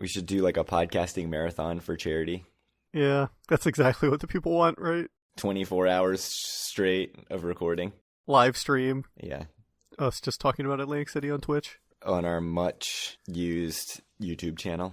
We should do like a podcasting marathon for charity. Yeah, that's exactly what the people want, right? 24 hours straight of recording. Live stream. Yeah. Us just talking about Atlantic City on Twitch. On our much used YouTube channel.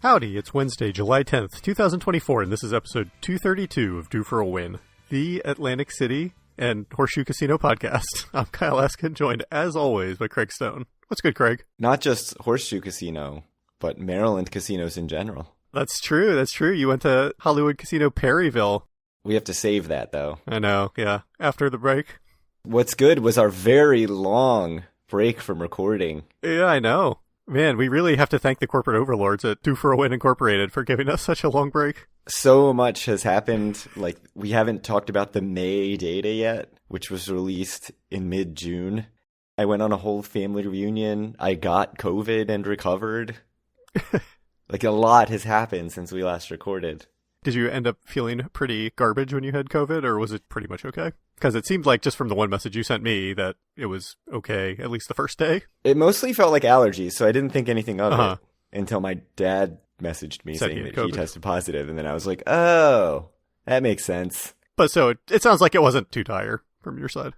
Howdy, it's Wednesday, July 10th, 2024, and this is episode 232 of Due for a Win, the Atlantic City and Horseshoe Casino podcast. I'm Kyle Eskin, joined as always by Craig Stone. What's good, Craig? Not just Horseshoe Casino, but Maryland casinos in general. That's true. You went to Hollywood Casino Perryville. We have to save that, though. I know, yeah. After the break. What's good was our very long break from recording. Yeah, I know. Man, we really have to thank the corporate overlords at Due for a Win Incorporated for giving us such a long break. So much has happened. Like, we haven't talked about the May data yet, which was released in mid-June. I went on a whole family reunion. I got COVID and recovered. Like, a lot has happened since we last recorded. Did you end up feeling pretty garbage when you had COVID, or was it pretty much okay? Because it seemed like just from the one message you sent me that it was okay, at least the first day. It mostly felt like allergies, so I didn't think anything of it until my dad messaged me saying that he tested positive, and then I was like, oh, that makes sense. But so it sounds like it wasn't too dire from your side.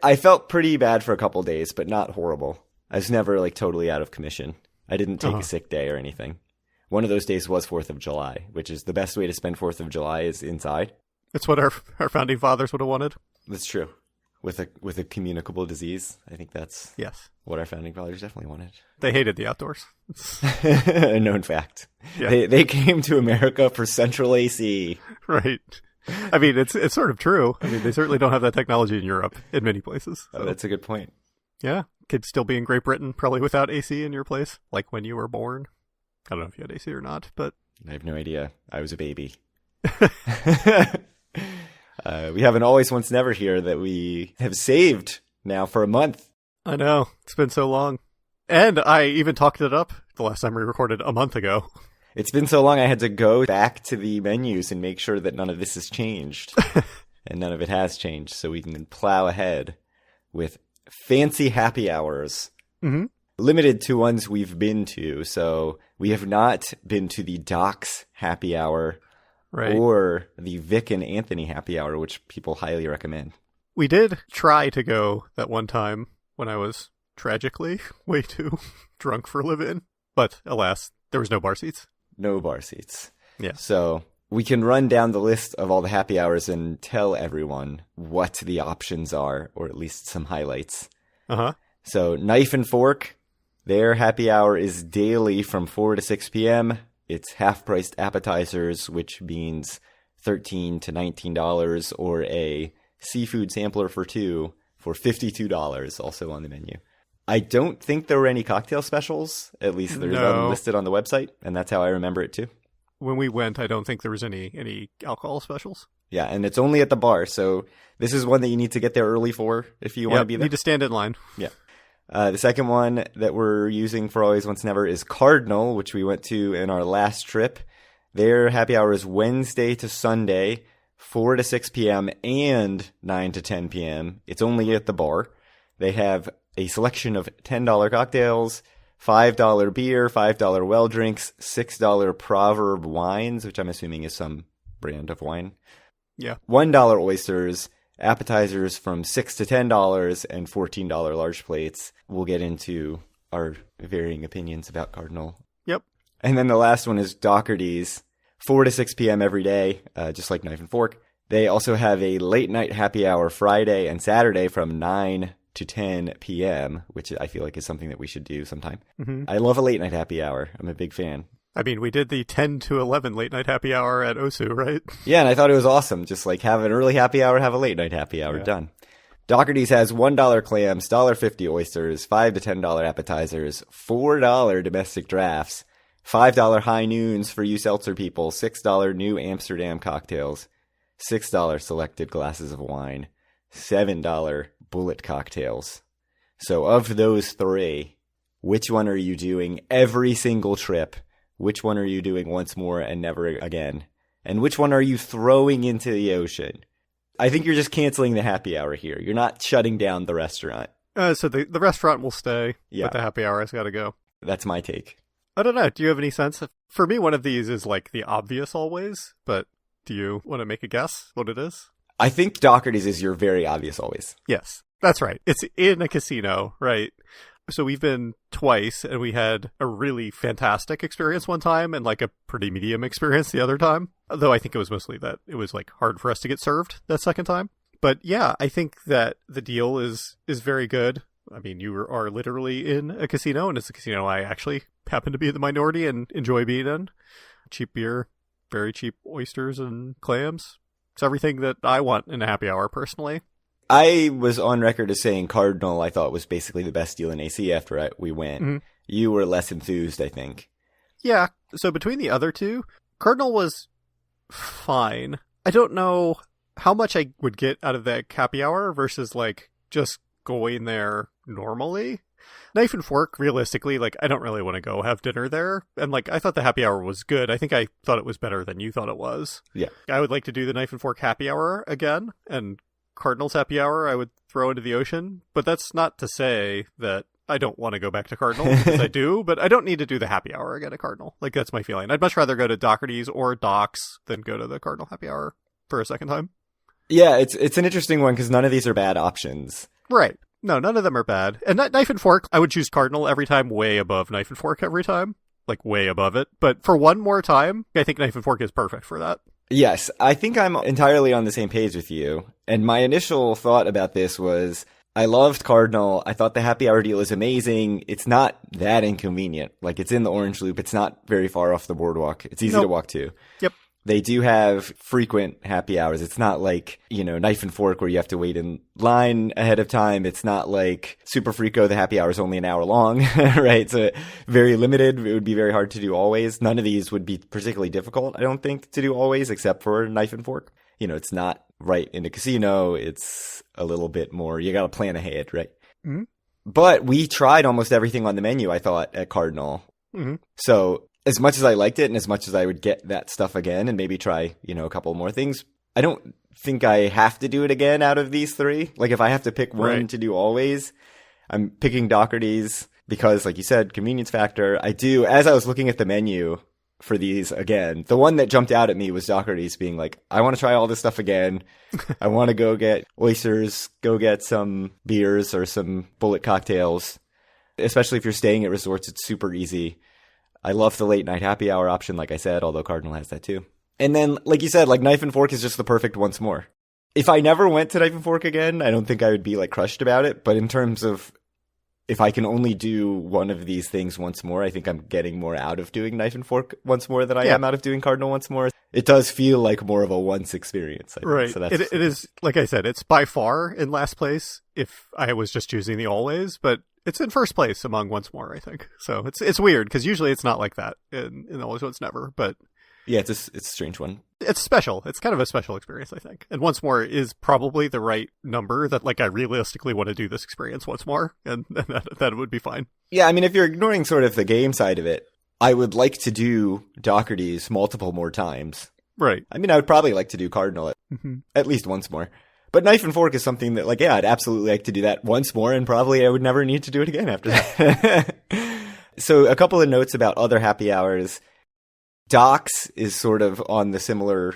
I felt pretty bad for a couple days, but not horrible. I was never like totally out of commission. I didn't take a sick day or anything. One of those days was 4th of July, which is the best way to spend 4th of July is inside. It's what our founding fathers would have wanted. That's true. With a communicable disease, I think that's what our founding fathers definitely wanted. They hated the outdoors. A known fact. Yeah. They came to America for central AC. Right. I mean, it's sort of true. I mean, they certainly don't have that technology in Europe in many places. So. Oh, that's a good point. Yeah. Could still be in Great Britain, probably without AC in your place, like when you were born. I don't know if you had AC or not, but... I have no idea. I was a baby. We have an always once never here that we have saved now for a month. I know. It's been so long. And I even talked it up the last time we recorded a month ago. It's been so long I had to go back to the menus and make sure that none of this has changed. And none of it has changed, so we can plow ahead with fancy happy hours. Mm-hmm. Limited to ones we've been to, so we have not been to the Doc's happy hour or the Vic and Anthony happy hour, which people highly recommend. We did try to go that one time when I was tragically way too drunk for live-in, but alas, there was no bar seats. No bar seats. Yeah. So we can run down the list of all the happy hours and tell everyone what the options are, or at least some highlights. Uh-huh. So Knife and Fork. Their happy hour is daily from 4 to 6 p.m. It's half-priced appetizers, which means $13 to $19, or a seafood sampler for two for $52, also on the menu. I don't think there were any cocktail specials. At least there's none listed on the website, and that's how I remember it too. When we went, I don't think there was any alcohol specials. Yeah, and it's only at the bar, so this is one that you need to get there early for if you want to be there. You need to stand in line. Yeah. The second one that we're using for Always Once Never is Cardinal, which we went to in our last trip. Their happy hour is Wednesday to Sunday, 4 to 6 p.m. and 9 to 10 p.m. It's only at the bar. They have a selection of $10 cocktails, $5 beer, $5 well drinks, $6 Proverb wines, which I'm assuming is some brand of wine. Yeah. $1 oysters, appetizers from $6 to $10, and $14 large plates. We'll get into our varying opinions about Cardinal. Yep. And then the last one is Doherty's, 4 to 6 p.m. every day, just like Knife and Fork. They also have a late night happy hour Friday and Saturday from 9 to 10 p.m., which I feel like is something that we should do sometime. Mm-hmm. I love a late night happy hour. I'm a big fan. I mean, we did the 10 to 11 late night happy hour at Osu, right? Yeah, and I thought it was awesome. Just like have an early happy hour, have a late night happy hour, done. Doherty's has $1 clams, $1.50 oysters, $5 to $10 appetizers, $4 domestic drafts, $5 high noons for you seltzer people, $6 new Amsterdam cocktails, $6 selected glasses of wine, $7 bullet cocktails, So of those three, which one are you doing every single trip? Which one are you doing once more and never again? And which one are you throwing into the ocean? I think you're just canceling the happy hour here. You're not shutting down the restaurant. So the restaurant will stay, Yeah. but the happy hour has got to go. That's my take. I don't know. Do you have any sense? For me, one of these is like the obvious always, but do you want to make a guess what it is? I think Doherty's is your very obvious always. Yes, that's right. It's in a casino, right? So we've been twice, and we had a really fantastic experience one time and like a pretty medium experience the other time. Though I think it was mostly that it was like hard for us to get served that second time. But yeah, I think that the deal is very good. I mean, you are literally in a casino, and it's a casino I actually happen to be in the minority and enjoy being in. Cheap beer, very cheap oysters and clams. It's everything that I want in a happy hour, personally. I was on record as saying Cardinal I thought was basically the best deal in AC after we went. Mm-hmm. You were less enthused, I think. Yeah, so between the other two, Cardinal was fine. I don't know how much I would get out of that happy hour versus like just going there normally. Knife and Fork, realistically, like I don't really want to go have dinner there. And like I thought the happy hour was good. I think I thought it was better than you thought it was. Yeah. I would like to do the Knife and Fork happy hour again, and Cardinal's happy hour I would throw into the ocean. But that's not to say that I don't want to go back to Cardinal, because I do, but I don't need to do the happy hour again at Cardinal. Like that's my feeling. I'd much rather go to Doherty's or Doc's than go to the Cardinal happy hour for a second time. Yeah, it's an interesting one because none of these are bad options. Right. No, none of them are bad. And Knife and Fork, I would choose Cardinal every time, way above Knife and Fork every time. Like, way above it. But for one more time, I think Knife and Fork is perfect for that. Yes, I think I'm entirely on the same page with you. And my initial thought about this was, I loved Cardinal. I thought the happy hour deal is amazing. It's not that inconvenient. Like, it's in the Orange Loop. It's not very far off the boardwalk. It's easy to walk to. Yep. They do have frequent happy hours. It's not like, Knife and Fork where you have to wait in line ahead of time. It's not like Super Frico, the happy hour is only an hour long, right? So very limited. It would be very hard to do always. None of these would be particularly difficult, I don't think, to do always, except for Knife and Fork. It's not right in a casino. It's a little bit more, you got to plan ahead, right? Mm-hmm. But we tried almost everything on the menu, I thought, at Cardinal. Mm-hmm. So as much as I liked it and as much as I would get that stuff again and maybe try, a couple more things, I don't think I have to do it again out of these three. Like if I have to pick one to do always, I'm picking Doherty's because, like you said, convenience factor. I do, as I was looking at the menu for these again, the one that jumped out at me was Doherty's being like, I want to try all this stuff again. I want to go get oysters, go get some beers or some bullet cocktails. Especially if you're staying at resorts, it's super easy. I love the late night happy hour option, like I said, although Cardinal has that too. And then, like you said, like Knife and Fork is just the perfect once more. If I never went to Knife and Fork again, I don't think I would be like crushed about it. But in terms of if I can only do one of these things once more, I think I'm getting more out of doing Knife and Fork once more than I am out of doing Cardinal once more. It does feel like more of a once experience. I think. Right. So that's, it is, like I said, it's by far in last place if I was just choosing the always, but it's in first place among once more, I think. So it's weird because usually it's not like that in Always Once Never, but yeah, it's a strange one. It's special. It's kind of a special experience, I think. And once more is probably the right number that like I realistically want to do this experience once more, and that would be fine. Yeah, I mean, if you're ignoring sort of the game side of it, I would like to do Doherty's multiple more times. Right. I mean, I would probably like to do Cardinal at least once more. But Knife and Fork is something that, like, yeah, I'd absolutely like to do that once more, and probably I would never need to do it again after that. So a couple of notes about other happy hours. Doc's is sort of on the similar,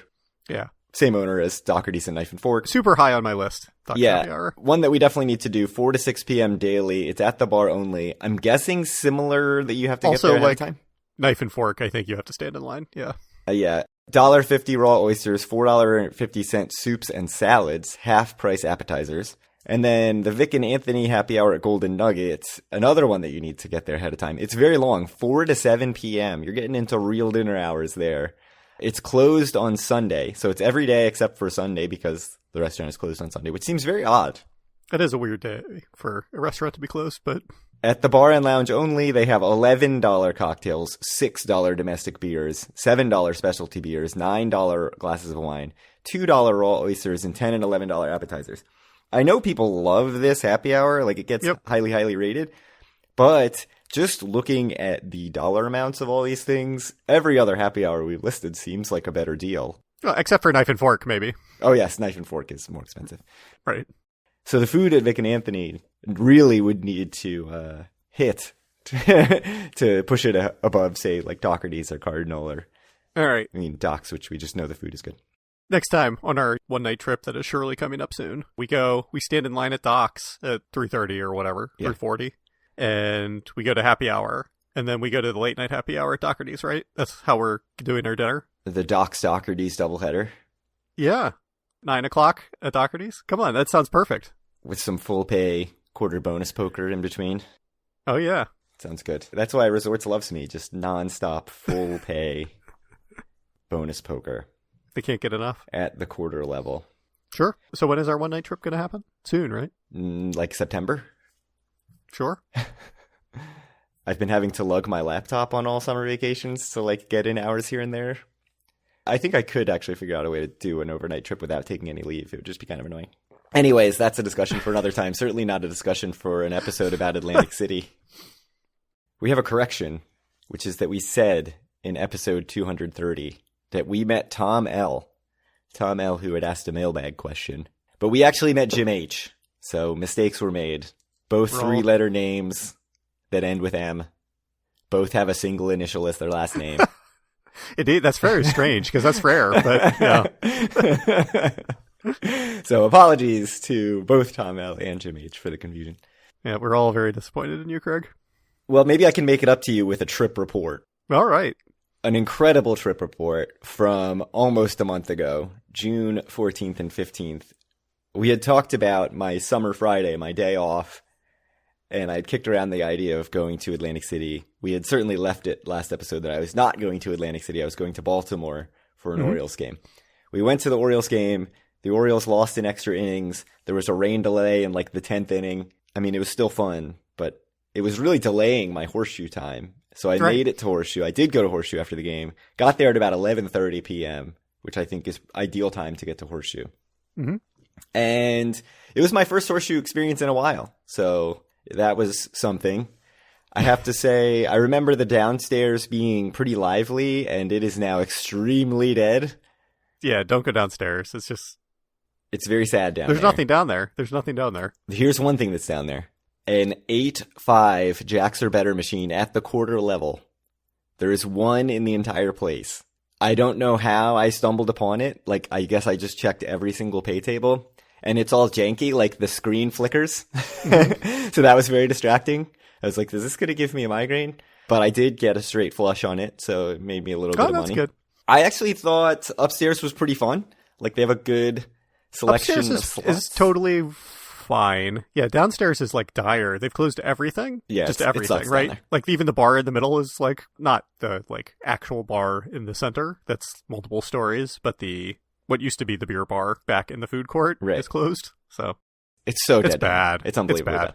same owner as Doherty's and Knife and Fork. Super high on my list. Doc's happy hour. One that we definitely need to do, 4 to 6 p.m. daily. It's at the bar only. I'm guessing similar that you have to also, get there ahead of time. Knife and Fork, I think you have to stand in line. Yeah. Yeah. $1.50 raw oysters, $4.50 soups and salads, half price appetizers. And then the Vic and Anthony happy hour at Golden Nuggets, another one that you need to get there ahead of time. It's very long, 4 to 7 p.m. You're getting into real dinner hours there. It's closed on Sunday, so it's every day except for Sunday because the restaurant is closed on Sunday, which seems very odd. It is a weird day for a restaurant to be closed, but... At the bar and lounge only, they have $11 cocktails, $6 domestic beers, $7 specialty beers, $9 glasses of wine, $2 raw oysters, and $10 and $11 appetizers. I know people love this happy hour. Like, it gets highly, highly rated. But just looking at the dollar amounts of all these things, every other happy hour we've listed seems like a better deal. Well, except for knife and fork, maybe. Oh, yes, knife and fork is more expensive. Right. So the food at Vic and Anthony really would need to hit to push it above, say, like Doherty's or Cardinal or, all right. I mean, Doc's, which we just know the food is good. Next time on our one-night trip that is surely coming up soon, we stand in line at Doc's at 3:30 or whatever, 3:40, and we go to happy hour, and then we go to the late-night happy hour at Doherty's, right? That's how we're doing our dinner. The Doc's Doherty's doubleheader. Yeah. 9 o'clock at Doherty's? Come on, that sounds perfect. With some full pay quarter bonus poker in between. Oh, yeah. Sounds good. That's why Resorts loves me. Just nonstop full pay bonus poker. They can't get enough. At the quarter level. Sure. So when is our one-night trip going to happen? Soon, right? Like September? Sure. I've been having to lug my laptop on all summer vacations to like get in hours here and there. I think I could actually figure out a way to do an overnight trip without taking any leave. It would just be kind of annoying. Anyways, that's a discussion for another time. Certainly not a discussion for an episode about Atlantic City. We have a correction, which is that we said in episode 230 that we met Tom L. Tom L, who had asked a mailbag question. But we actually met Jim H. So mistakes were made. Both three-letter names that end with M. Both have a single initial as their last name. Indeed, that's very strange because that's rare, but yeah. So apologies to both Tom L and Jim H for the confusion. Yeah, we're all very disappointed in you, Craig. Well, maybe I can make it up to you with a trip report. All right. An incredible trip report from almost a month ago, June 14th and 15th. We had talked about my summer Friday, my day off, and I had kicked around the idea of going to Atlantic City. We had certainly left it last episode that I was not going to Atlantic City. I was going to Baltimore for an Orioles game. We went to the Orioles game. The Orioles lost in extra innings. There was a rain delay in like the 10th inning. I mean, it was still fun, but it was really delaying my Horseshoe time. So I made it to Horseshoe. I did go to Horseshoe after the game. Got there at about 11:30 p.m., which I think is ideal time to get to Horseshoe. Mm-hmm. And it was my first Horseshoe experience in a while. So that was something. I have to say, I remember the downstairs being pretty lively, and it is now extremely dead. Yeah, don't go downstairs. It's very sad down there. There's nothing down there. There's nothing down there. Here's one thing that's down there. An 8.5 Jacks or Better machine at the quarter level. There is one in the entire place. I don't know how I stumbled upon it. Like, I guess I just checked every single pay table. And it's all janky, like the screen flickers. So that was very distracting. I was like, is this going to give me a migraine? But I did get a straight flush on it, so it made me a little bit of money. That's good. I actually thought upstairs was pretty fun. Like, they have a good selection of slots. Upstairs is totally fine. Yeah, downstairs is like dire. They've closed everything. Yeah, just everything, right? Like even the bar in the middle is like not the like actual bar in the center. That's multiple stories, but what used to be the beer bar back in the food court is closed. So it's so dead. It's bad. It's unbelievable. It's bad.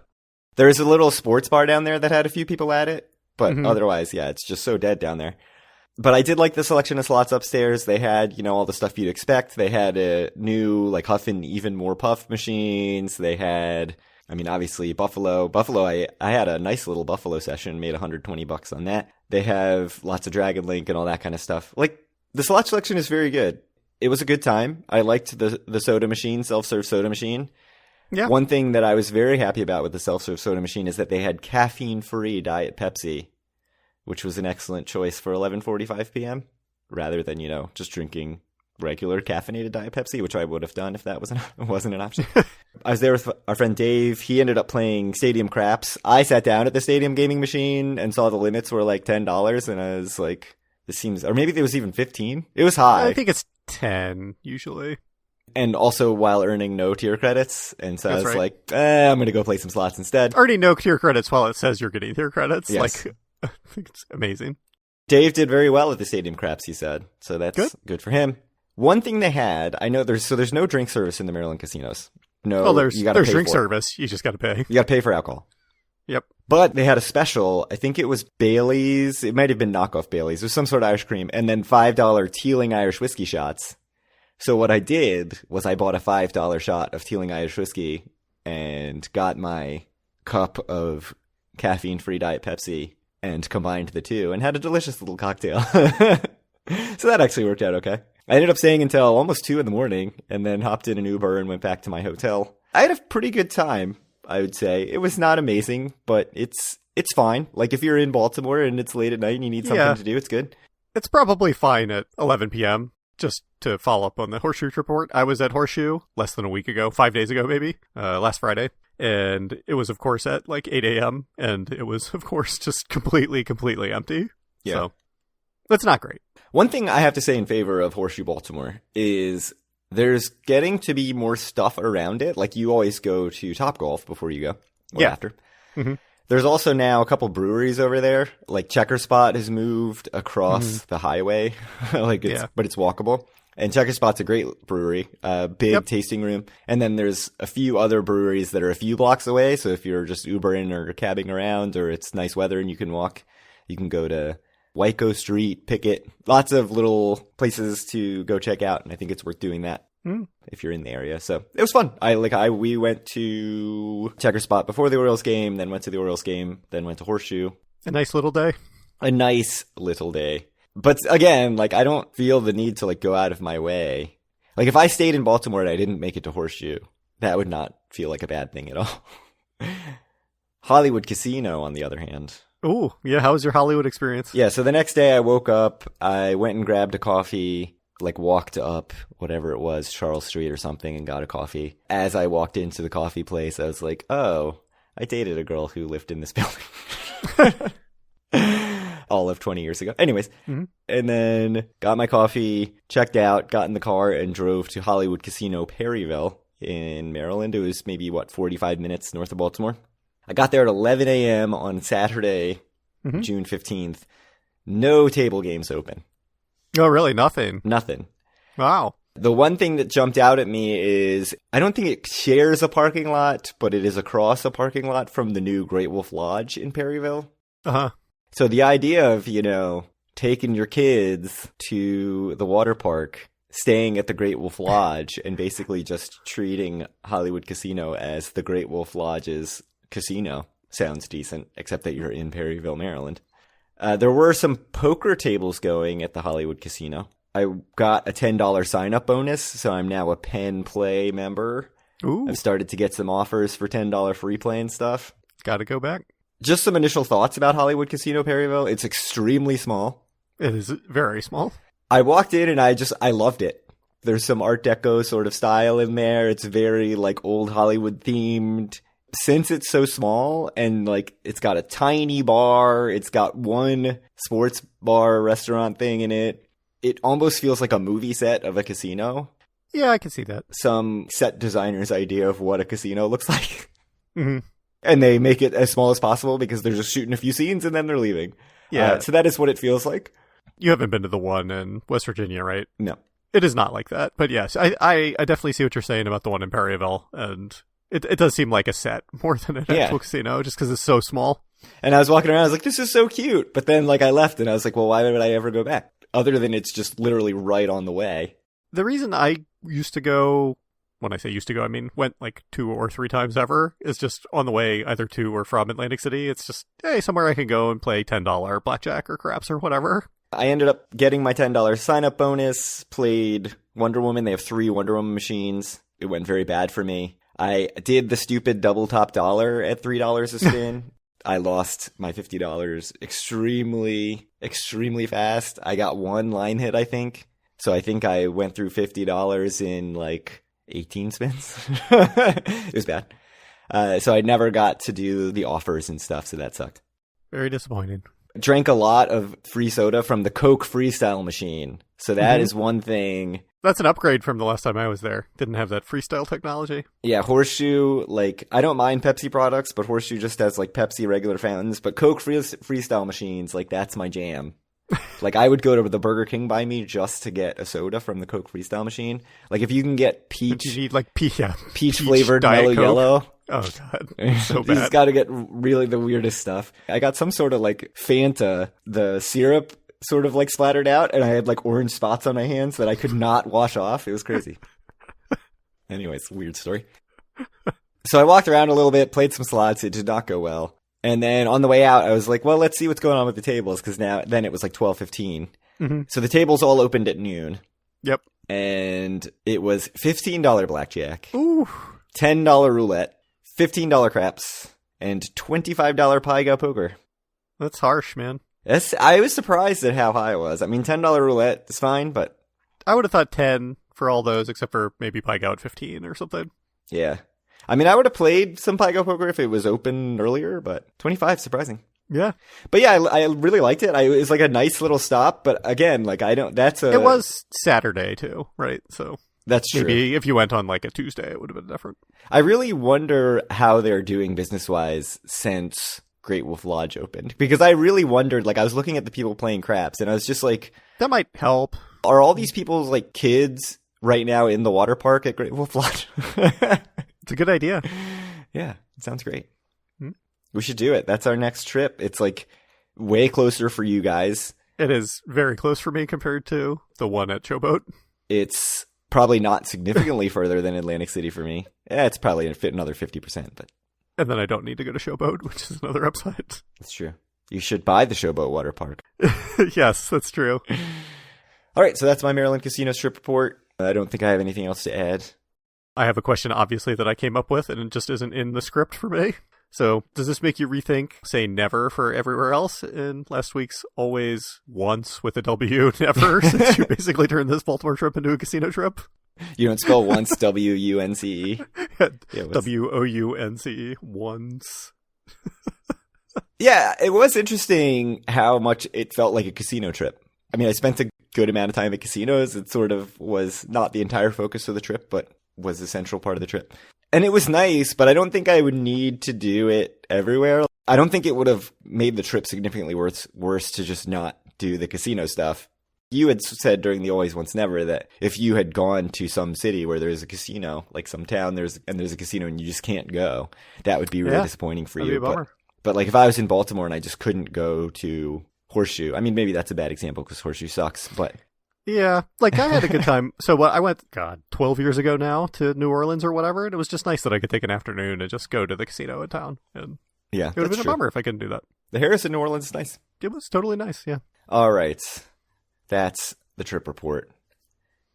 There's a little sports bar down there that had a few people at it, but otherwise, yeah, it's just so dead down there. But I did like the selection of slots upstairs. They had, all the stuff you'd expect. They had a new, like, Huff and Even More Puff machines. They had, obviously, Buffalo. I had a nice little Buffalo session, made $120 on that. They have lots of Dragon Link and all that kind of stuff. Like, the slot selection is very good. It was a good time. I liked the soda machine, self-serve soda machine. Yeah. One thing that I was very happy about with the self-serve soda machine is that they had caffeine-free Diet Pepsi, which was an excellent choice for 11:45 p.m. rather than, just drinking regular caffeinated Diet Pepsi, which I would have done if that wasn't an option. I was there with our friend Dave. He ended up playing Stadium Craps. I sat down at the Stadium gaming machine and saw the limits were like $10, and I was like, this seems, or maybe it was even 15. It was high. I think it's 10 usually. And also while earning no tier credits. And so I was like, I'm going to go play some slots instead. Earning no tier credits while it says you're getting tier credits. Yes. Like, I think it's amazing. Dave did very well at the Stadium Craps, he said. So that's good for him. One thing they had, I know there's no drink service in the Maryland casinos. No, well, there's drink service. You just got to pay. You got to pay for alcohol. Yep. But they had a special. I think it was Bailey's. It might have been knockoff Bailey's. It was some sort of Irish cream. And then $5 Teeling Irish whiskey shots So what I did was I bought a $5 shot of Teeling Irish whiskey and got my cup of caffeine-free Diet Pepsi and combined the two and had a delicious little cocktail. So that actually worked out okay. I ended up staying until almost 2 in the morning and then hopped in an Uber and went back to my hotel. I had a pretty good time, I would say. It was not amazing, but it's fine. Like, if you're in Baltimore and it's late at night and you need something to do, it's good. It's probably fine at 11 p.m. Just to follow up on the Horseshoe report, I was at Horseshoe less than a week ago, 5 days ago maybe, last Friday. And it was, of course, at like 8 a.m. And it was, of course, just completely empty. Yeah. So that's not great. One thing I have to say in favor of Horseshoe Baltimore is there's getting to be more stuff around it. Like, you always go to Topgolf before you go. Or after. Mm-hmm. There's also now a couple breweries over there. Like, Checker Spot has moved across the highway. But it's walkable. And Checker Spot's a great brewery, big tasting room. And then there's a few other breweries that are a few blocks away. So if you're just Ubering or cabbing around, or it's nice weather and you can walk, you can go to Waco Street, Pickett. Lots of little places to go check out. And I think it's worth doing that if you're in the area. So it was fun. We went to Checker Spot before the Orioles game, then went to the Orioles game, then went to Horseshoe. A nice little day. A nice little day. But again, like, I don't feel the need to like go out of my way. Like, if I stayed in Baltimore and I didn't make it to Horseshoe, that would not feel like a bad thing at all. Hollywood Casino, on the other hand. Oh, yeah. How was your Hollywood experience? Yeah. So the next day I woke up, I went and grabbed a coffee, like walked up whatever it was, Charles Street or something, and got a coffee. As I walked into the coffee place, I was like, oh, I dated a girl who lived in this building. All of 20 years ago. Anyways, and then got my coffee, checked out, got in the car, and drove to Hollywood Casino Perryville in Maryland. It was maybe, 45 minutes north of Baltimore. I got there at 11 a.m. on Saturday, June 15th. No table games open. Oh, really? Nothing? Nothing. Wow. The one thing that jumped out at me is, I don't think it shares a parking lot, but it is across a parking lot from the new Great Wolf Lodge in Perryville. Uh-huh. So the idea of, taking your kids to the water park, staying at the Great Wolf Lodge, and basically just treating Hollywood Casino as the Great Wolf Lodge's casino sounds decent, except that you're in Perryville, Maryland. There were some poker tables going at the Hollywood Casino. I got a $10 sign-up bonus, so I'm now a Penn Play member. Ooh. I've started to get some offers for $10 free play and stuff. Gotta go back. Just some initial thoughts about Hollywood Casino Perryville. It's extremely small. It is very small. I walked in and I loved it. There's some Art Deco sort of style in there. It's very like old Hollywood themed. Since it's so small and like it's got a tiny bar, it's got one sports bar restaurant thing in it. It almost feels like a movie set of a casino. Yeah, I can see that. Some set designer's idea of what a casino looks like. Mm-hmm. And they make it as small as possible because they're just shooting a few scenes and then they're leaving. Yeah. So that is what it feels like. You haven't been to the one in West Virginia, right? No. It is not like that. But yes, I definitely see what you're saying about the one in Perryville. And it does seem like a set more than an actual casino just because it's so small. And I was walking around, I was like, this is so cute. But then like I left and I was like, well, why would I ever go back? Other than it's just literally right on the way. The reason I used to go, when I say used to go, I mean went like 2 or 3 times ever, is just on the way either to or from Atlantic City. It's just, hey, somewhere I can go and play $10 blackjack or craps or whatever. I ended up getting my $10 sign-up bonus, played Wonder Woman. They have 3 Wonder Woman machines. It went very bad for me. I did the stupid double top dollar at $3 a spin. I lost my $50 extremely, extremely fast. I got one line hit, I think. So I think I went through $50 in like 18 spins. It was bad. So I never got to do the offers and stuff, so that sucked. Very disappointing. Drank a lot of free soda from the Coke Freestyle machine. So that is one thing. That's an upgrade from the last time I was there. Didn't have that freestyle technology. Yeah, Horseshoe, like, I don't mind Pepsi products, but Horseshoe just has, like, Pepsi regular fountains. But Coke freestyle machines, like, that's my jam. Like, I would go to the Burger King by me just to get a soda from the Coke freestyle machine. Like, if you can get peach... You need, like, peach-flavored Mellow Coke. Yellow. Oh, God. So bad. He's got to get really the weirdest stuff. I got some sort of, like, Fanta, the syrup sort of like splattered out, and I had like orange spots on my hands that I could not wash off. It was crazy. Anyways, weird story. So I walked around a little bit, played some slots. It did not go well. And then on the way out, I was like, well, let's see what's going on with the tables, because then it was like 12:15. Mm-hmm. So the tables all opened at noon. Yep. And it was $15 blackjack, Ooh. $10 roulette, $15 craps, and $25 pie go poker. That's harsh, man. I was surprised at how high it was. I mean, $10 roulette is fine, but I would have thought 10 for all those, except for maybe pie go at 15 or something. yeah. I mean, I would have played some pie go poker if it was open earlier, but 25, surprising. Yeah. But yeah, I really liked it. It was like a nice little stop, but again, like it was Saturday too, right? So that's true. Maybe if you went on like a Tuesday, it would have been different. I really wonder how they're doing business-wise since Great Wolf Lodge opened, because I really wondered, like I was looking at the people playing craps and I was just like, that might help. Are all these people's like kids right now in the water park at Great Wolf Lodge? It's a good idea. Yeah, it sounds great. We should do it. That's our next trip. It's like way closer for you guys. It is very close for me compared to the one at Showboat. It's probably not significantly further than Atlantic City for me. Yeah, it's probably going to fit another 50%. But and then I don't need to go to Showboat, which is another upside. That's true. You should buy the Showboat water park. Yes, that's true. All right, so that's my Maryland Casino Strip report. I don't think I have anything else to add. I have a question, obviously, that I came up with, and it just isn't in the script for me. So, does this make you rethink, say, never for everywhere else in last week's always once with a W, never, since you basically turned this Baltimore trip into a casino trip? You don't spell once W-U-N-C-E? W-O-U-N-C-E, once. Yeah, it was interesting how much it felt like a casino trip. I mean, I spent a good amount of time at casinos. It sort of was not the entire focus of the trip, but was a central part of the trip. And it was nice, but I don't think I would need to do it everywhere. I don't think it would have made the trip significantly worse to just not do the casino stuff. You had said during the Always Once Never that if you had gone to some city where there's a casino, like some town, there's a casino and you just can't go, that would be really disappointing for you. But like if I was in Baltimore and I just couldn't go to Horseshoe, I mean, maybe that's a bad example because Horseshoe sucks, but... Yeah, like I had a good time. So I went, 12 years ago now to New Orleans or whatever, and it was just nice that I could take an afternoon and just go to the casino in town. And yeah, it would have been a bummer if I couldn't do that. The Harris in New Orleans is nice. It was totally nice, yeah. All right. That's the trip report.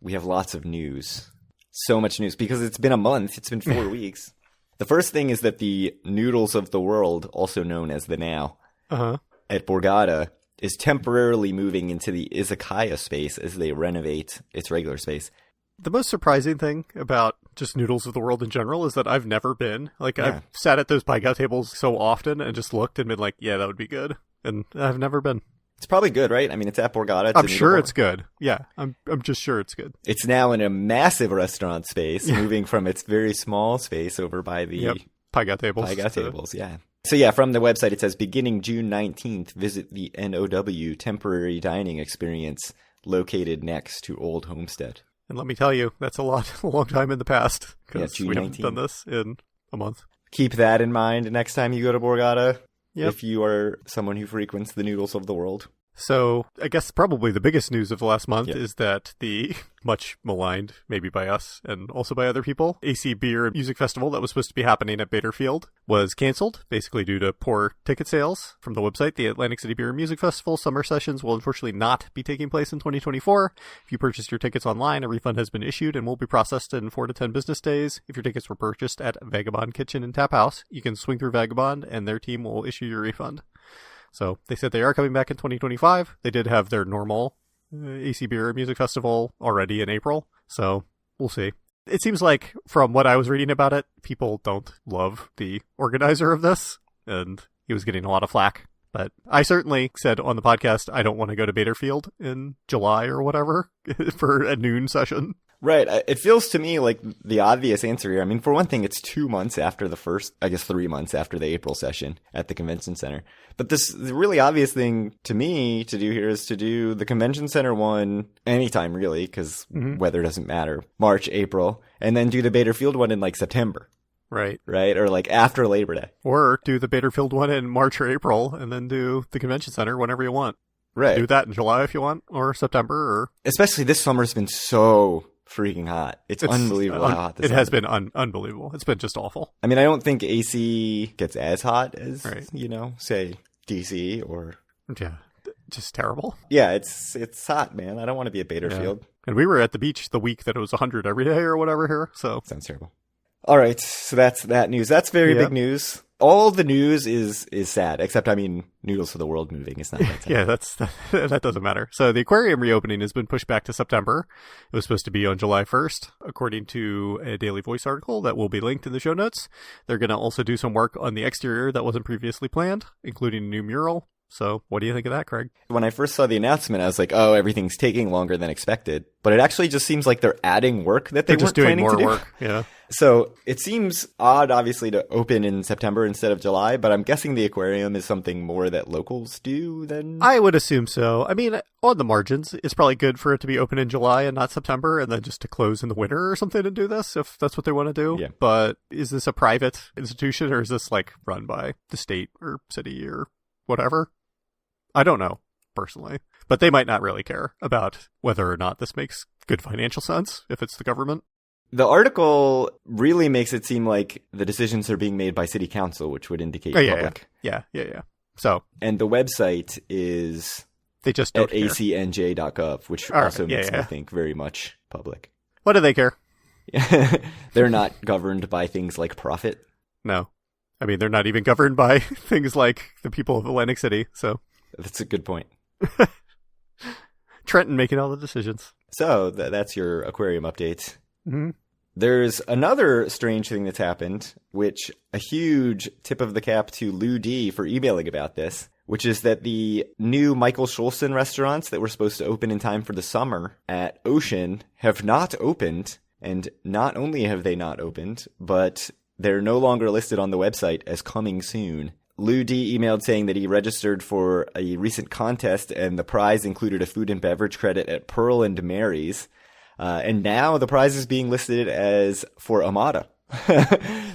We have lots of news. So much news because it's been a month. It's been 4 weeks. The first thing is that the Noodles of the World, also known as the Now, at Borgata, is temporarily moving into the izakaya space as they renovate its regular space. The most surprising thing about just Noodles of the World in general is that I've never been. Like, yeah. I've sat at those pie-gow tables so often and just looked and been like, yeah, that would be good. And I've never been. It's probably good, right? I mean, it's at Borgata. I'm sure it's good. Yeah, I'm just sure it's good. It's now in a massive restaurant space, moving from its very small space over by the pie-gow tables. Pie-gow tables, yeah. So yeah, from the website it says, beginning June 19th, visit the NOW temporary dining experience located next to Old Homestead. And let me tell you, that's a long time in the past. Because June we 19th. haven't done this in a month. Keep that in mind next time you go to Borgata. Yep. If you are someone who frequents the Noodles of the World. So I guess probably the biggest news of the last month is that the much maligned, maybe by us and also by other people, AC Beer Music Festival that was supposed to be happening at Baderfield was canceled, basically due to poor ticket sales. From the website, the Atlantic City Beer Music Festival summer sessions will unfortunately not be taking place in 2024. If you purchased your tickets online, a refund has been issued and will be processed in 4 to 10 business days. If your tickets were purchased at Vagabond Kitchen and Tap House, you can swing through Vagabond and their team will issue your refund. So they said they are coming back in 2025. They did have their normal AC Beer Music Festival already in April. So we'll see. It seems like from what I was reading about it, people don't love the organizer of this. And he was getting a lot of flack. But I certainly said on the podcast, I don't want to go to Baderfield in July or whatever for a noon session. Right. It feels to me like the obvious answer here. I mean, for one thing, it's 2 months after the first, 3 months after the April session at the convention center. But the really obvious thing to me to do here is to do the convention center one anytime, really, because weather doesn't matter. March, April, and then do the Baderfield one in like September. Right. Right? Or like after Labor Day. Or do the Baderfield one in March or April and then do the convention center whenever you want. Right. Do that in July if you want, or September, or Especially this summer's been so freaking hot. It's unbelievable how hot this it has been unbelievable. It's been just awful. I mean, I don't think AC gets as hot as, Right. say DC or... Yeah, just terrible. Yeah, it's hot, man. I don't want to be at Baderfield. Yeah. And we were at the beach the week that it was 100 every day or whatever here, so... Sounds terrible. All right, so that's that news. That's very big news. All the news is sad, except, Noodles for the World moving is not that sad. Yeah, that doesn't matter. So the aquarium reopening has been pushed back to September. It was supposed to be on July 1st, according to a Daily Voice article that will be linked in the show notes. They're going to also do some work on the exterior that wasn't previously planned, including a new mural. So what do you think of that, Craig? When I first saw the announcement, I was like, oh, everything's taking longer than expected. But it actually just seems like they're adding work that they They're just weren't doing planning more to do. work. Yeah. So it seems odd, obviously, to open in September instead of July, but I'm guessing the aquarium is something more that locals do than... I would assume so. I mean, on the margins, it's probably good for it to be open in July and not September, and then just to close in the winter or something and do this, if that's what they want to do. Yeah. But is this a private institution, or is this, run by the state or city or whatever? I don't know, personally. But they might not really care about whether or not this makes good financial sense, if it's the government. The article really makes it seem like the decisions are being made by city council, which would indicate public. Yeah. So, And the website is they just don't at care. acnj.gov, which All also right, makes me think very much public. What do they care? They're not governed by things like profit. No. I mean, they're not even governed by things like the people of Atlantic City, so... That's a good point. Trenton making all the decisions. So that's your aquarium update. Mm-hmm. There's another strange thing that's happened, which a huge tip of the cap to Lou D for emailing about this, which is that the new Michael Schulson restaurants that were supposed to open in time for the summer at Ocean have not opened. And not only have they not opened, but they're no longer listed on the website as coming soon. Lou D emailed saying that he registered for a recent contest and the prize included a food and beverage credit at Pearl and Mary's. And now the prize is being listed as for Amada.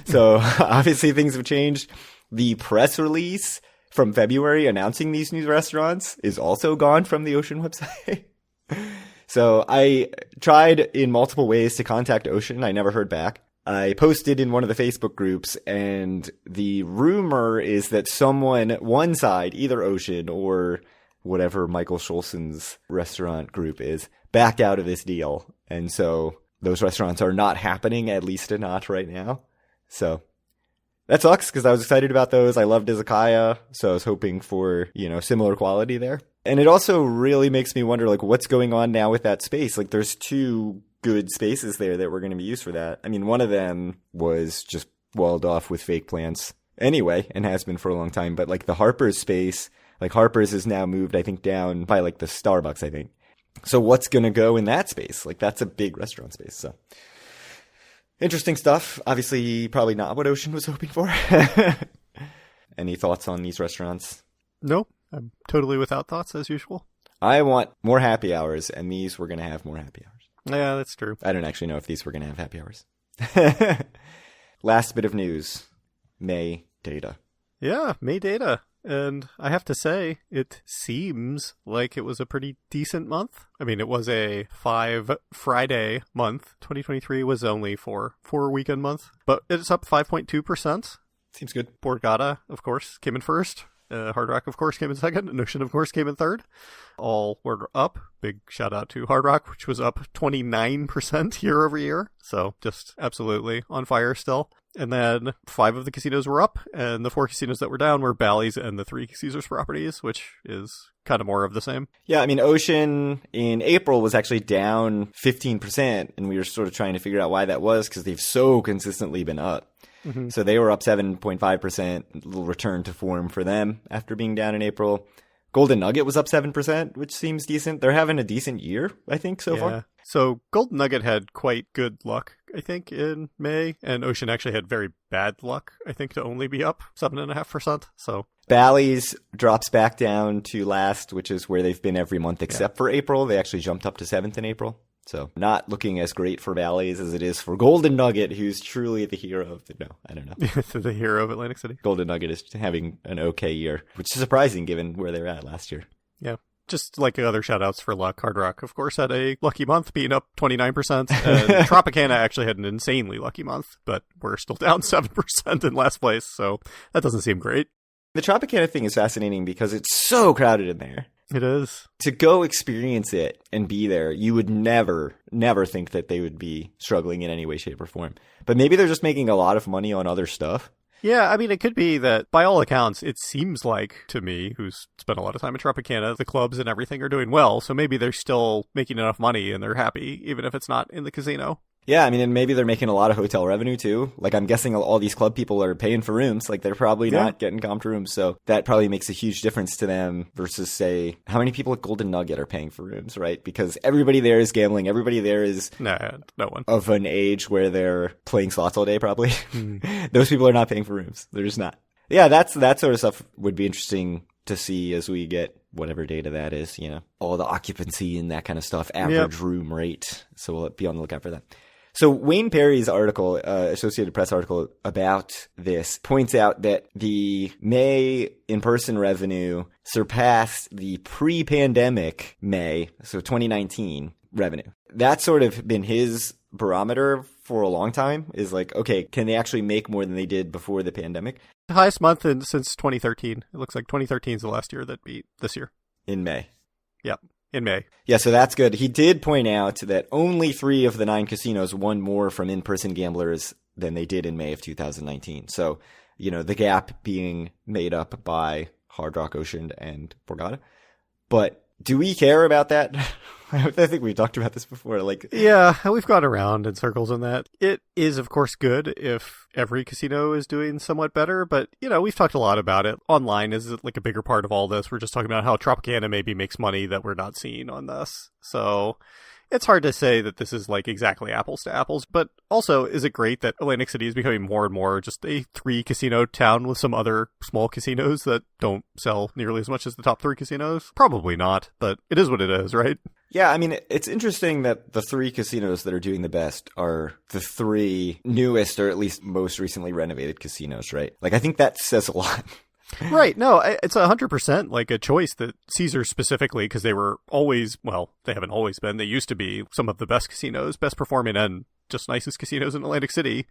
So obviously things have changed. The press release from February announcing these new restaurants is also gone from the Ocean website. So I tried in multiple ways to contact Ocean. I never heard back. I posted in one of the Facebook groups, and the rumor is that one side, either Ocean or whatever Michael Schulson's restaurant group is, backed out of this deal. And so those restaurants are not happening, at least not right now. So that sucks because I was excited about those. I loved Izakaya, so I was hoping for, similar quality there. And it also really makes me wonder, what's going on now with that space? There's two good spaces there that were going to be used for that. I mean, one of them was just walled off with fake plants anyway, and has been for a long time. But the Harper's space, Harper's is now moved, I think, down by the Starbucks, I think. So what's going to go in that space? That's a big restaurant space. So interesting stuff. Obviously, probably not what Ocean was hoping for. Any thoughts on these restaurants? No, I'm totally without thoughts as usual. I want more happy hours, and these were going to have more happy hours. Yeah, that's true. I don't actually know if these were going to have happy hours. Last bit of news. May data. Yeah, May data. And I have to say, it seems like it was a pretty decent month. I mean, it was a 5-Friday month. 2023 was only 4-weekend month. But it's up 5.2%. Seems good. Borgata, of course, came in first. Hard Rock, of course, came in second. And Ocean, of course, came in third. All were up. Big shout out to Hard Rock, which was up 29% year over year. So just absolutely on fire still. And then 5 of the casinos were up, and the 4 casinos that were down were Bally's and the 3 Caesars properties, which is kind of more of the same. Yeah, I mean, Ocean in April was actually down 15%, and we were sort of trying to figure out why that was, because they've so consistently been up. Mm-hmm. So they were up 7.5%, a little return to form for them after being down in April. Golden Nugget was up 7%, which seems decent. They're having a decent year, I think, so far. So Golden Nugget had quite good luck, I think, in May, and Ocean actually had very bad luck, I think, to only be up 7.5%. So Bally's drops back down to last, which is where they've been every month except for April. They actually jumped up to 7th in April. So not looking as great for Bally's as it is for Golden Nugget, who's truly the hero of I don't know. The hero of Atlantic City. Golden Nugget is having an okay year, which is surprising given where they were at last year. Yeah. Just like other shout-outs for luck, Hard Rock, of course, had a lucky month, being up 29%, and Tropicana actually had an insanely lucky month, but we're still down 7% in last place, so that doesn't seem great. The Tropicana thing is fascinating because it's so crowded in there. It is. To go experience it and be there, you would never think that they would be struggling in any way, shape, or form. But maybe they're just making a lot of money on other stuff. Yeah, I mean, it could be that, by all accounts, it seems like, to me, who's spent a lot of time in Tropicana, the clubs and everything are doing well, so maybe they're still making enough money and they're happy, even if it's not in the casino. Yeah, I mean, and maybe they're making a lot of hotel revenue, too. Like, I'm guessing all these club people are paying for rooms. Like, they're probably not getting comped rooms, so that probably makes a huge difference to them versus, say, how many people at Golden Nugget are paying for rooms, right? Because everybody there is gambling. Everybody there is no one of an age where they're playing slots all day, probably. Those people are not paying for rooms. They're just not. Yeah, that sort of stuff would be interesting to see as we get whatever data that is, you know, all the occupancy and that kind of stuff, average room rate. So we'll be on the lookout for that. So Wayne Perry's article, Associated Press article about this, points out that the May in-person revenue surpassed the pre-pandemic May, so 2019 revenue. That's sort of been his barometer for a long time, is like, okay, can they actually make more than they did before the pandemic? The highest month since 2013. It looks like 2013 is the last year that beat this year. In May. Yep. In May. Yeah, so that's good. He did point out that only 3 of the 9 casinos won more from in-person gamblers than they did in May of 2019. So, you know, the gap being made up by Hard Rock, Ocean, and Borgata. But do we care about that? I think we've talked about this before. Yeah, we've gone around in circles on that. It is, of course, good if every casino is doing somewhat better, but, you know, we've talked a lot about it. Online is like a bigger part of all this. We're just talking about how Tropicana maybe makes money that we're not seeing on this. So it's hard to say that this is like exactly apples to apples, but also, is it great that Atlantic City is becoming more and more just a 3-casino town with some other small casinos that don't sell nearly as much as the top 3 casinos? Probably not, but it is what it is, right? Yeah, I mean, it's interesting that the 3 casinos that are doing the best are the 3 newest or at least most recently renovated casinos, right? Like, I think that says a lot. Right. No, it's 100% like a choice that Caesars specifically, because they were always, well, they haven't always been. They used to be some of the best casinos, best performing and just nicest casinos in Atlantic City.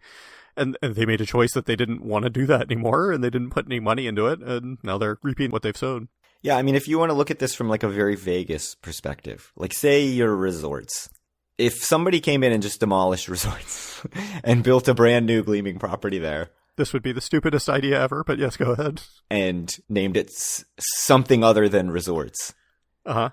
And they made a choice that they didn't want to do that anymore, and they didn't put any money into it. And now they're reaping what they've sown. Yeah, I mean, if you want to look at this from like a very Vegas perspective, like say you're resorts. If somebody came in and just demolished resorts and built a brand new gleaming property there. This would be the stupidest idea ever, but yes, go ahead. And named it something other than resorts. Uh-huh.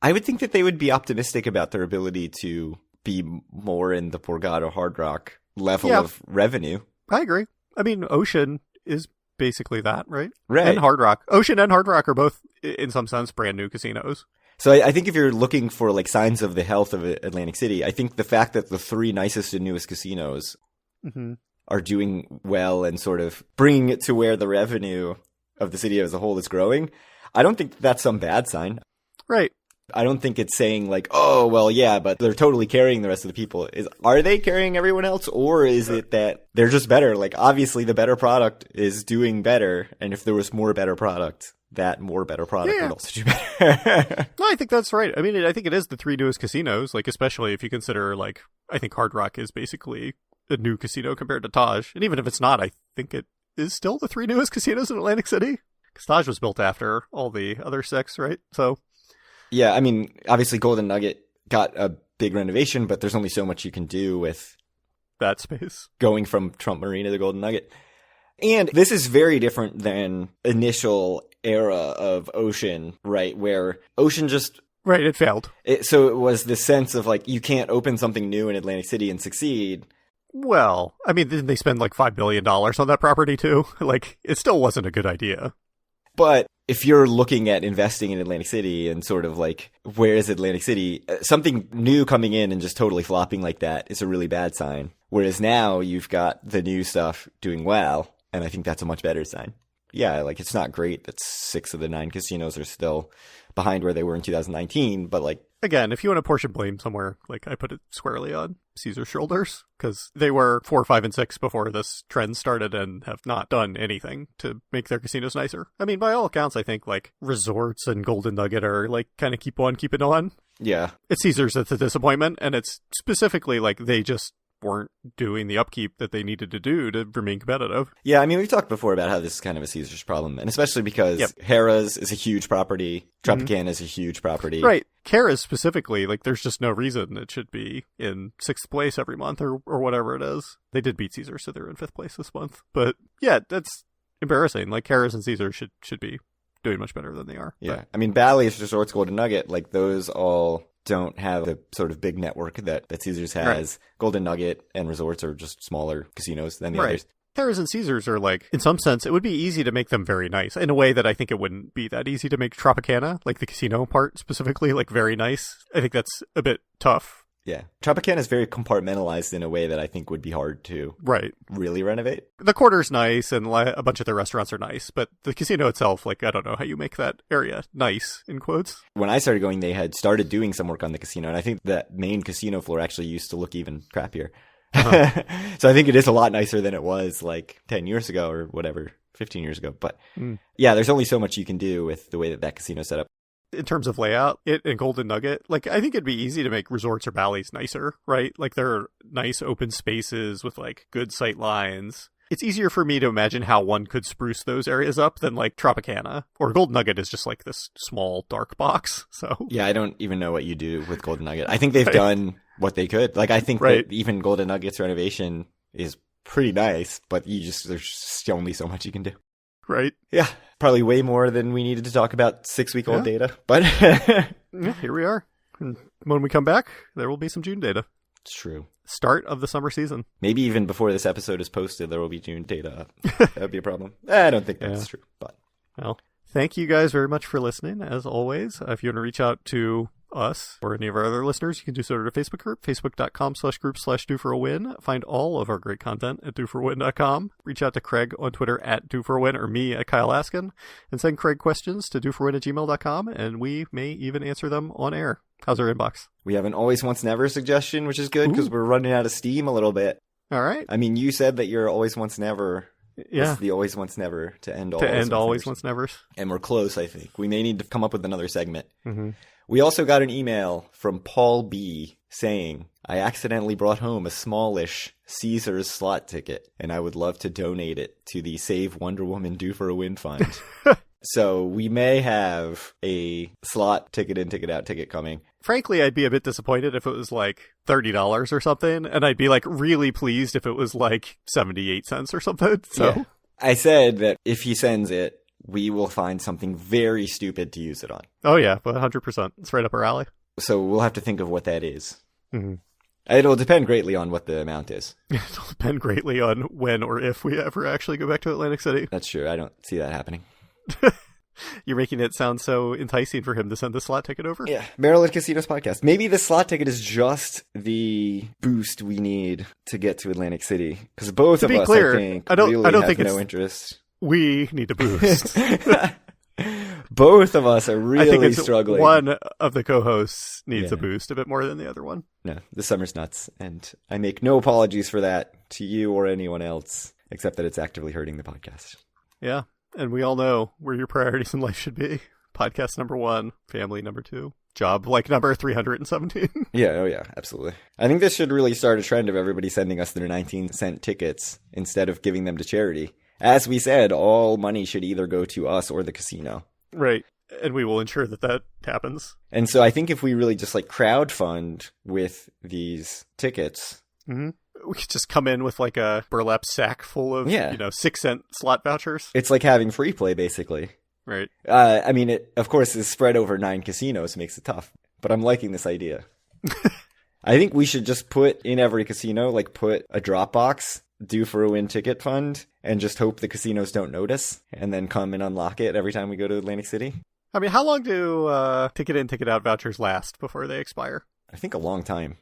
I would think that they would be optimistic about their ability to be more in the Borgata Hard Rock level of revenue. I agree. I mean, Ocean is basically that, right? Right. And Hard Rock. Ocean and Hard Rock are both, in some sense, brand new casinos. So I think if you're looking for like signs of the health of Atlantic City, I think the fact that the 3 nicest and newest casinos are doing well and sort of bringing it to where the revenue of the city as a whole is growing, I don't think that's some bad sign. Right. I don't think it's saying like, oh, well, yeah, but they're totally carrying the rest of the people. Are they carrying everyone else, or is it that they're just better? Like, obviously, the better product is doing better, and if there was more better product, that more better product would also do better. No, I think that's right. I mean, I think it is the 3 newest casinos, like, especially if you consider, like, I think Hard Rock is basically a new casino compared to Taj. And even if it's not, I think it is still the 3 newest casinos in Atlantic City. Because Taj was built after all the other 6, right? So... Yeah, I mean, obviously Golden Nugget got a big renovation, but there's only so much you can do with that space. Going from Trump Marina to Golden Nugget. And this is very different than initial era of Ocean, right? Where Ocean just... Right, it failed. So it was this sense of like, you can't open something new in Atlantic City and succeed. Well, I mean, didn't they spend like $5 billion on that property too? Like, it still wasn't a good idea. But if you're looking at investing in Atlantic City and sort of like, where is Atlantic City? Something new coming in and just totally flopping like that is a really bad sign. Whereas now you've got the new stuff doing well, and I think that's a much better sign. Yeah, like it's not great that 6 of the 9 casinos are still behind where they were in 2019, but like again, if you want to portion blame somewhere, like I put it squarely on Caesar's shoulders, because they were 4, 5, and 6 before this trend started and have not done anything to make their casinos nicer. I mean, by all accounts, I think like Resorts and Golden Nugget are like kind of keep it on. Yeah. It's Caesar's that's a disappointment, and it's specifically like they just weren't doing the upkeep that they needed to do to remain competitive. Yeah, I mean, we've talked before about how this is kind of a Caesar's problem, and especially because Harrah's is a huge property, Tropicana is a huge property. Right. Harrah's specifically, like, there's just no reason it should be in 6th place every month or whatever it is. They did beat Caesar, so they're in 5th place this month. But yeah, that's embarrassing. Like, Harrah's and Caesar should be doing much better than they are. Yeah. But, I mean, Bally's, Resorts, Golden Nugget, like, those all don't have the sort of big network that Caesars has. Right. Golden Nugget and Resorts are just smaller casinos than the others. Harrah's and Caesars are like, in some sense, it would be easy to make them very nice in a way that I think it wouldn't be that easy to make Tropicana, like the casino part specifically, like very nice. I think that's a bit tough. Yeah. Tropicana is very compartmentalized in a way that I think would be hard to really renovate. The quarter's nice and a bunch of the restaurants are nice, but the casino itself, like, I don't know how you make that area nice, in quotes. When I started going, they had started doing some work on the casino, and I think that main casino floor actually used to look even crappier. Uh-huh. So I think it is a lot nicer than it was like 10 years ago or whatever, 15 years ago. But yeah, there's only so much you can do with the way that casino's set up. In terms of layout, it and Golden Nugget, like, I think it'd be easy to make Resorts or Bally's nicer, right? Like, there are nice open spaces with, like, good sight lines. It's easier for me to imagine how one could spruce those areas up than, like, Tropicana. Or Golden Nugget is just, like, this small, dark box, so... Yeah, I don't even know what you do with Golden Nugget. I think they've done what they could. Like, I think that even Golden Nugget's renovation is pretty nice, but there's just only so much you can do. Right. Yeah. Probably way more than we needed to talk about 6-week-old data, but yeah, here we are. And when we come back, there will be some June data. It's true. Start of the summer season. Maybe even before this episode is posted, there will be June data up. That would be a problem. I don't think that's true, but... Well, thank you guys very much for listening, as always. If you want to reach out to us or any of our other listeners, you can do so at our Facebook group, facebook.com/group/doforawin. Find all of our great content at doforwin.com. Reach out to Craig on Twitter at doforwin or me at Kyle Askin, and send Craig questions to doforwin@gmail.com, and we may even answer them on air. How's our inbox? We have an always once never suggestion, which is good because we're running out of steam a little bit. All right. I mean, you said that you're always once never. Yeah. It's the always once never to end all. Always once nevers. And we're close, I think. We may need to come up with another segment. Mm-hmm. We also got an email from Paul B. saying, I accidentally brought home a smallish Caesars slot ticket, and I would love to donate it to the Save Wonder Woman Do for a Win Fund. So we may have a slot ticket in, ticket out ticket coming. Frankly, I'd be a bit disappointed if it was like $30 or something, and I'd be like really pleased if it was like 78 cents or something. So yeah. I said that if he sends it, we will find something very stupid to use it on. Oh, yeah, 100%. It's right up our alley. So we'll have to think of what that is. Mm-hmm. It'll depend greatly on what the amount is. It'll depend greatly on when or if we ever actually go back to Atlantic City. That's true. I don't see that happening. You're making it sound so enticing for him to send the slot ticket over? Yeah. Maryland Casinos Podcast. Maybe the slot ticket is just the boost we need to get to Atlantic City. Because both of us, I think, really have no interest. We need a boost. Both of us are really I think it's struggling. One of the co-hosts needs a boost a bit more than the other one. No, the summer's nuts. And I make no apologies for that to you or anyone else, except that it's actively hurting the podcast. Yeah. And we all know where your priorities in life should be. Podcast number 1, family number 2, job like number 317. Yeah, oh yeah, absolutely. I think this should really start a trend of everybody sending us their 19-cent tickets instead of giving them to charity. As we said, all money should either go to us or the casino. Right. And we will ensure that happens. And so I think if we really just like crowdfund with these tickets... Mm-hmm. We could just come in with like a burlap sack full of, 6-cent slot vouchers. It's like having free play, basically. Right. I mean, it, of course, is spread over 9 casinos, makes it tough. But I'm liking this idea. I think we should just put in every casino, like put a drop box, Do for a Win ticket fund, and just hope the casinos don't notice, and then come and unlock it every time we go to Atlantic City. I mean, how long do ticket in, ticket out vouchers last before they expire? I think a long time.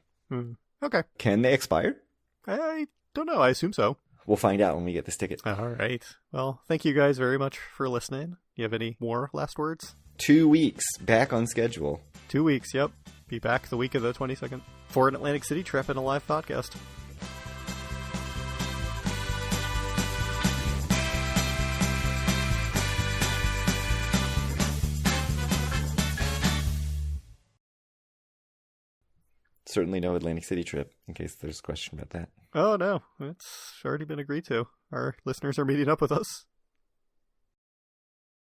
Okay. Can they expire? I don't know. I assume so. We'll find out when we get this ticket. All right. Well, thank you guys very much for listening. You have any more last words? 2 weeks back on schedule. 2 weeks. Yep. be back the week of the 22nd for an Atlantic City trip and a live podcast. Certainly no Atlantic City trip, in case there's a question about that. Oh, no. It's already been agreed to. Our listeners are meeting up with us.